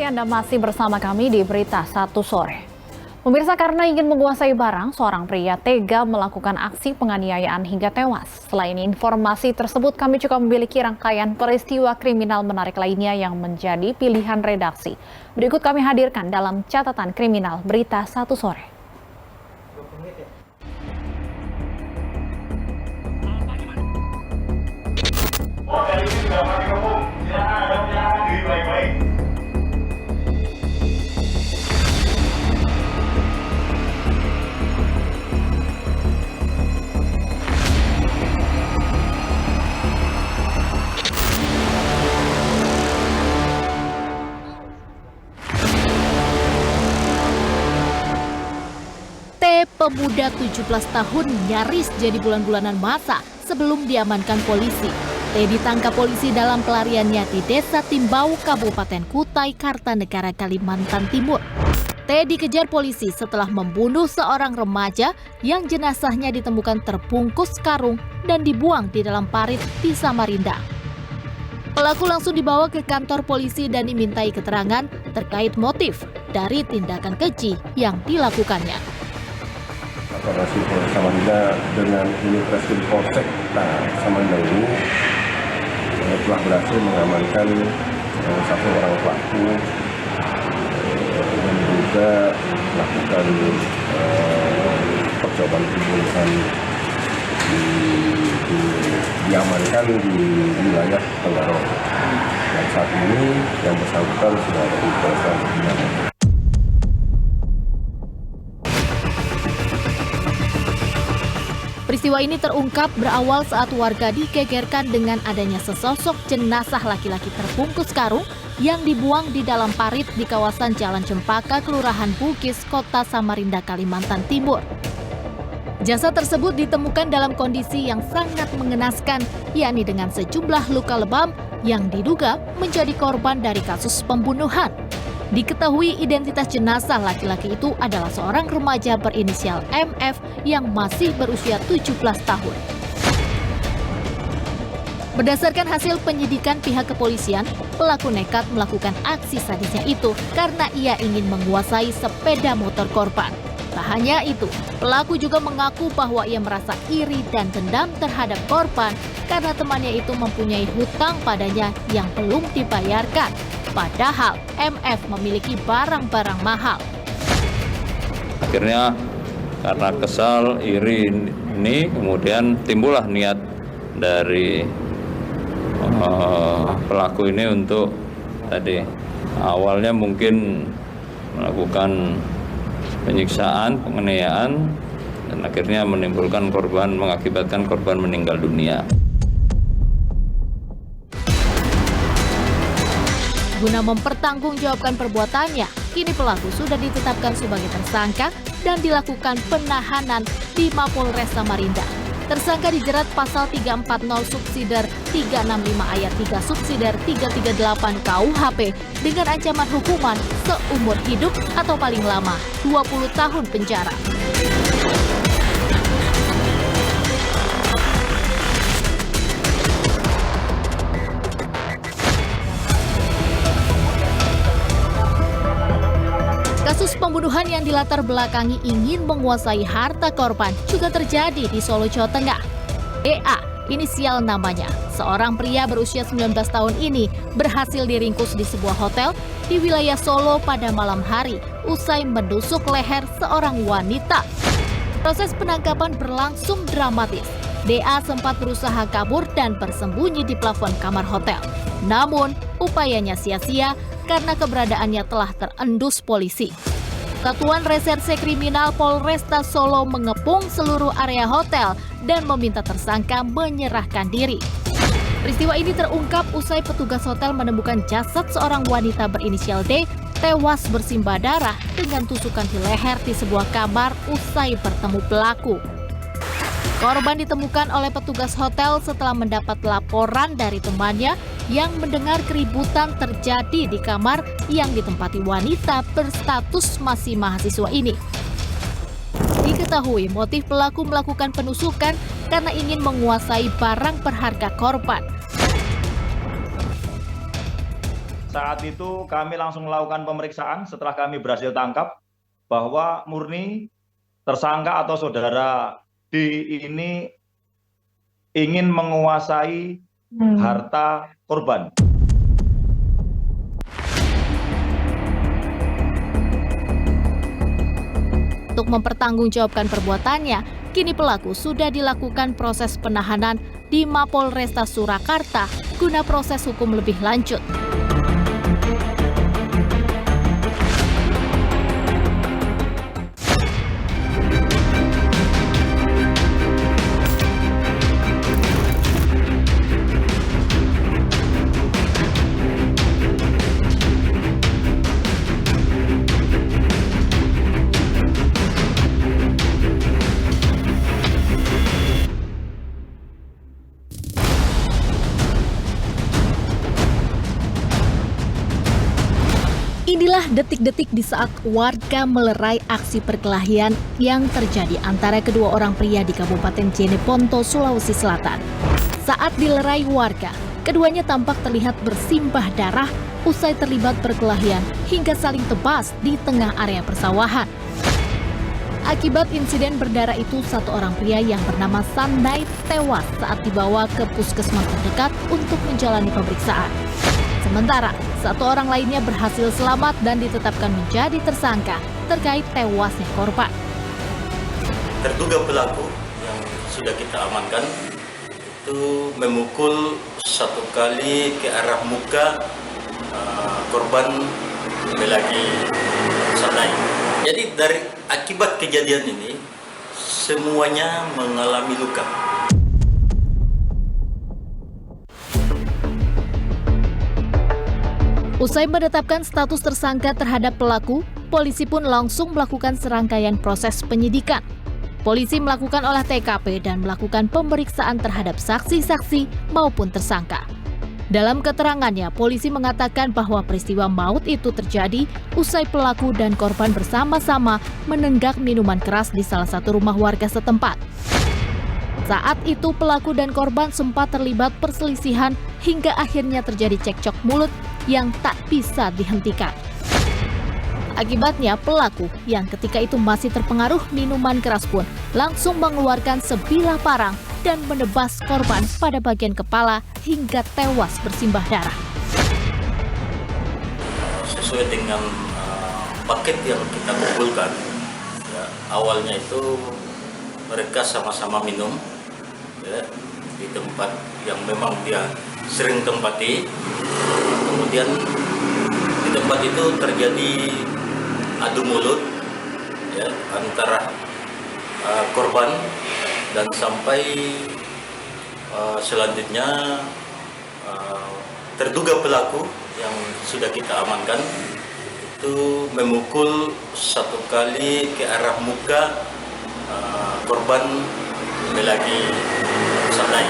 kasih Anda masih bersama kami di Berita Satu Sore. Pemirsa, karena ingin menguasai barang, seorang pria tega melakukan aksi penganiayaan hingga tewas. Selain informasi tersebut, kami juga memiliki rangkaian peristiwa kriminal menarik lainnya yang menjadi pilihan redaksi. Berikut kami hadirkan dalam catatan kriminal Berita Satu Sore. Pemuda 17 tahun nyaris jadi bulan-bulanan masa sebelum diamankan polisi. T ditangkap polisi dalam pelariannya di Desa Timbau, Kabupaten Kutai Kartanegara, Kalimantan Timur. T dikejar polisi setelah membunuh seorang remaja yang jenazahnya ditemukan terbungkus karung dan dibuang di dalam parit di Samarinda. Pelaku langsung dibawa ke kantor polisi dan dimintai keterangan terkait motif dari tindakan keji yang dilakukannya. Operasi Polres Samarinda dengan unit reskrim Polsek Samarinda ini telah berhasil mengamankan satu orang pelaku yang juga melakukan percobaan pembunuhan diamankan di wilayah Tenggarong. Dan saat ini yang bersangkutan sudah ada di Polres Samarinda. Peristiwa ini terungkap berawal saat warga digegerkan dengan adanya sesosok jenazah laki-laki terbungkus karung yang dibuang di dalam parit di kawasan Jalan Cempaka, Kelurahan Bugis, Kota Samarinda, Kalimantan Timur. Jasad tersebut ditemukan dalam kondisi yang sangat mengenaskan, yakni dengan sejumlah luka lebam yang diduga menjadi korban dari kasus pembunuhan. Diketahui identitas jenazah laki-laki itu adalah seorang remaja berinisial MF yang masih berusia 17 tahun. Berdasarkan hasil penyidikan pihak kepolisian, pelaku nekat melakukan aksi sadisnya itu karena ia ingin menguasai sepeda motor korban. Tak hanya itu, pelaku juga mengaku bahwa ia merasa iri dan dendam terhadap korban karena temannya itu mempunyai hutang padanya yang belum dibayarkan. Padahal MF memiliki barang-barang mahal. Akhirnya karena kesal, iri ini kemudian timbullah niat dari pelaku ini untuk tadi awalnya mungkin melakukan penyiksaan, penganiayaan, dan akhirnya menimbulkan korban, mengakibatkan korban meninggal dunia. Guna mempertanggungjawabkan perbuatannya, kini pelaku sudah ditetapkan sebagai tersangka dan dilakukan penahanan di Mapolres Samarinda. Tersangka dijerat pasal 340 subsider 365 ayat 3 subsider 338 KUHP dengan ancaman hukuman seumur hidup atau paling lama 20 tahun penjara. Kasus pembunuhan yang dilatar belakangi ingin menguasai harta korban juga terjadi di Solo, Jawa Tengah. DA, inisial namanya, seorang pria berusia 19 tahun ini berhasil diringkus di sebuah hotel di wilayah Solo pada malam hari usai menusuk leher seorang wanita. Proses penangkapan berlangsung dramatis. DA sempat berusaha kabur dan bersembunyi di plafon kamar hotel. Namun, upayanya sia-sia karena keberadaannya telah terendus polisi. Satuan Reserse Kriminal Polresta Solo mengepung seluruh area hotel dan meminta tersangka menyerahkan diri. Peristiwa ini terungkap usai petugas hotel menemukan jasad seorang wanita berinisial D tewas bersimbah darah dengan tusukan di leher di sebuah kamar usai bertemu pelaku. Korban ditemukan oleh petugas hotel setelah mendapat laporan dari temannya yang mendengar keributan terjadi di kamar yang ditempati wanita berstatus masih mahasiswa ini. Diketahui motif pelaku melakukan penusukan karena ingin menguasai barang berharga korban. Saat itu kami langsung melakukan pemeriksaan setelah kami berhasil tangkap bahwa murni tersangka atau saudara D ini ingin menguasai harta korban. Untuk mempertanggungjawabkan perbuatannya, kini pelaku sudah dilakukan proses penahanan di Mapolresta Surakarta guna proses hukum lebih lanjut. Inilah detik-detik di saat warga melerai aksi perkelahian yang terjadi antara kedua orang pria di Kabupaten Jeneponto, Sulawesi Selatan. Saat dilerai warga, keduanya tampak terlihat bersimbah darah usai terlibat perkelahian hingga saling tebas di tengah area persawahan. Akibat insiden berdarah itu, satu orang pria yang bernama Sandai tewas saat dibawa ke puskesmas terdekat untuk menjalani pemeriksaan. Sementara, satu orang lainnya berhasil selamat dan ditetapkan menjadi tersangka terkait tewasnya korban. Terduga pelaku yang sudah kita amankan itu memukul satu kali ke arah muka korban lagi Sandai. Jadi dari akibat kejadian ini semuanya mengalami luka. Usai menetapkan status tersangka terhadap pelaku, polisi pun langsung melakukan serangkaian proses penyidikan. Polisi melakukan olah TKP dan melakukan pemeriksaan terhadap saksi-saksi maupun tersangka. Dalam keterangannya, polisi mengatakan bahwa peristiwa maut itu terjadi usai pelaku dan korban bersama-sama menenggak minuman keras di salah satu rumah warga setempat. Saat itu pelaku dan korban sempat terlibat perselisihan hingga akhirnya terjadi cekcok mulut yang tak bisa dihentikan. Akibatnya pelaku yang ketika itu masih terpengaruh minuman keras pun langsung mengeluarkan sebilah parang dan menebas korban pada bagian kepala hingga tewas bersimbah darah. Sesuai dengan paket yang kita kumpulkan, ya, awalnya itu mereka sama-sama minum ya, di tempat yang memang dia sering tempati. Kemudian di tempat itu terjadi adu mulut ya, antara korban dan sampai selanjutnya terduga pelaku yang sudah kita amankan itu memukul satu kali ke arah muka korban lagi Sandai.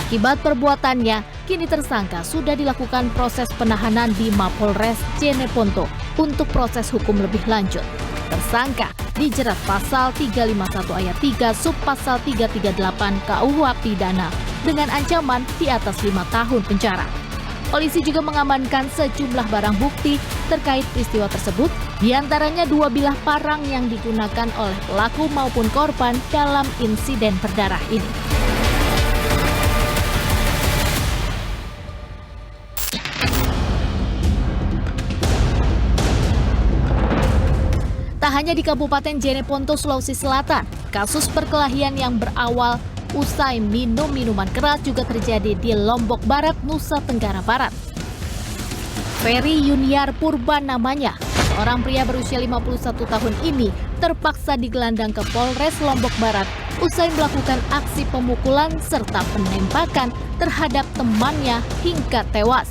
Akibat perbuatannya, kini tersangka sudah dilakukan proses penahanan di Mapolres Jeneponto untuk proses hukum lebih lanjut. Tersangka dijerat pasal 351 ayat 3 subpasal 338 KUH pidana dengan ancaman di atas 5 tahun penjara. Polisi juga mengamankan sejumlah barang bukti terkait peristiwa tersebut, diantaranya 2 bilah parang yang digunakan oleh pelaku maupun korban dalam insiden berdarah ini. Tak hanya di Kabupaten Jeneponto, Sulawesi Selatan, kasus perkelahian yang berawal usai minum minuman keras juga terjadi di Lombok Barat, Nusa Tenggara Barat. Ferry Yuniar Purba namanya, seorang pria berusia 51 tahun ini terpaksa digelandang ke Polres Lombok Barat usai melakukan aksi pemukulan serta penembakan terhadap temannya hingga tewas.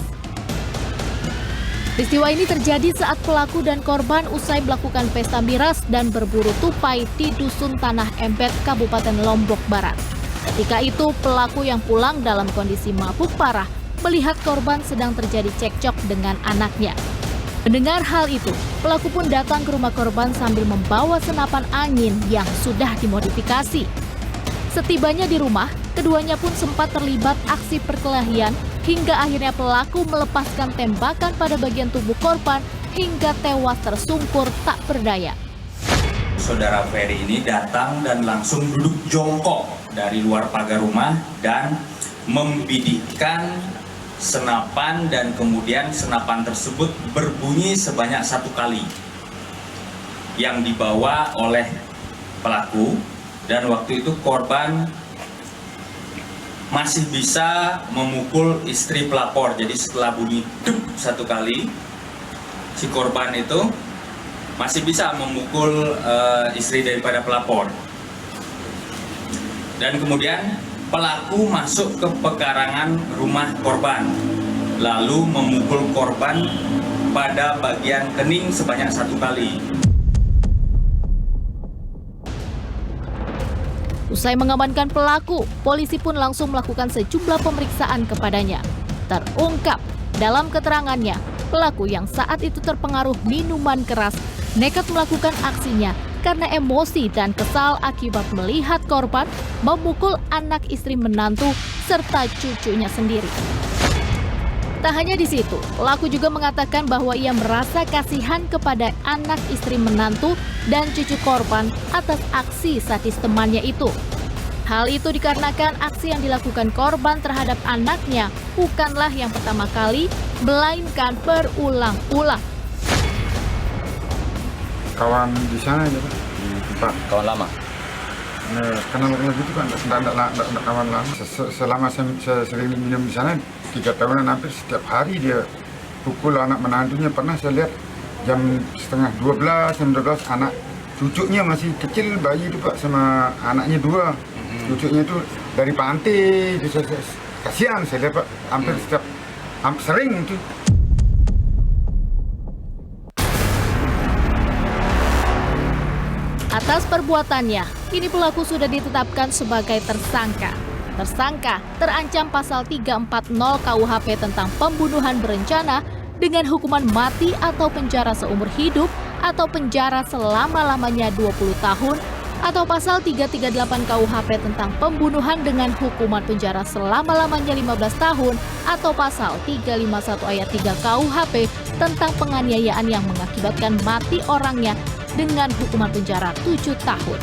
Peristiwa ini terjadi saat pelaku dan korban usai melakukan pesta miras dan berburu tupai di Dusun Tanah Empet, Kabupaten Lombok Barat. Ketika itu, pelaku yang pulang dalam kondisi mabuk parah melihat korban sedang terjadi cekcok dengan anaknya. Mendengar hal itu, pelaku pun datang ke rumah korban sambil membawa senapan angin yang sudah dimodifikasi. Setibanya di rumah, keduanya pun sempat terlibat aksi perkelahian hingga akhirnya pelaku melepaskan tembakan pada bagian tubuh korban hingga tewas tersungkur tak berdaya. Saudara Ferry ini datang dan langsung duduk jongkok dari luar pagar rumah dan membidikkan senapan, dan kemudian senapan tersebut berbunyi sebanyak 1 kali yang dibawa oleh pelaku, dan waktu itu korban masih bisa memukul istri pelapor. Jadi setelah bunyi duk 1 kali, si korban itu masih bisa memukul istri daripada pelapor. Dan kemudian pelaku masuk ke pekarangan rumah korban, lalu memukul korban pada bagian kening sebanyak 1 kali. Usai mengamankan pelaku, polisi pun langsung melakukan sejumlah pemeriksaan kepadanya. Terungkap dalam keterangannya, pelaku yang saat itu terpengaruh minuman keras nekat melakukan aksinya karena emosi dan kesal akibat melihat korban memukul anak istri menantu serta cucunya sendiri. Tak hanya di situ, pelaku juga mengatakan bahwa ia merasa kasihan kepada anak istri menantu dan cucu korban atas aksi sadis temannya itu. Hal itu dikarenakan aksi yang dilakukan korban terhadap anaknya bukanlah yang pertama kali, melainkan berulang-ulang. Kawan di sana aja, Pak. Di tempat. Kawan lama. Kenal gitu kan, enggak kawan lama. Selama saya sering minum di sana 3 tahunan, hampir setiap hari dia pukul anak menantunya. Pernah saya lihat jam setengah 12, jam 12 anak cucunya masih kecil, bayi itu Pak, sama anaknya 2. Cucunya itu dari pantai. Kasihan saya lihat Pak, hampir sering itu. Atas perbuatannya, kini pelaku sudah ditetapkan sebagai tersangka. Tersangka terancam pasal 340 KUHP tentang pembunuhan berencana dengan hukuman mati atau penjara seumur hidup atau penjara selama-lamanya 20 tahun, atau pasal 338 KUHP tentang pembunuhan dengan hukuman penjara selama-lamanya 15 tahun, atau pasal 351 ayat 3 KUHP tentang penganiayaan yang mengakibatkan mati orangnya dengan hukuman penjara 7 tahun.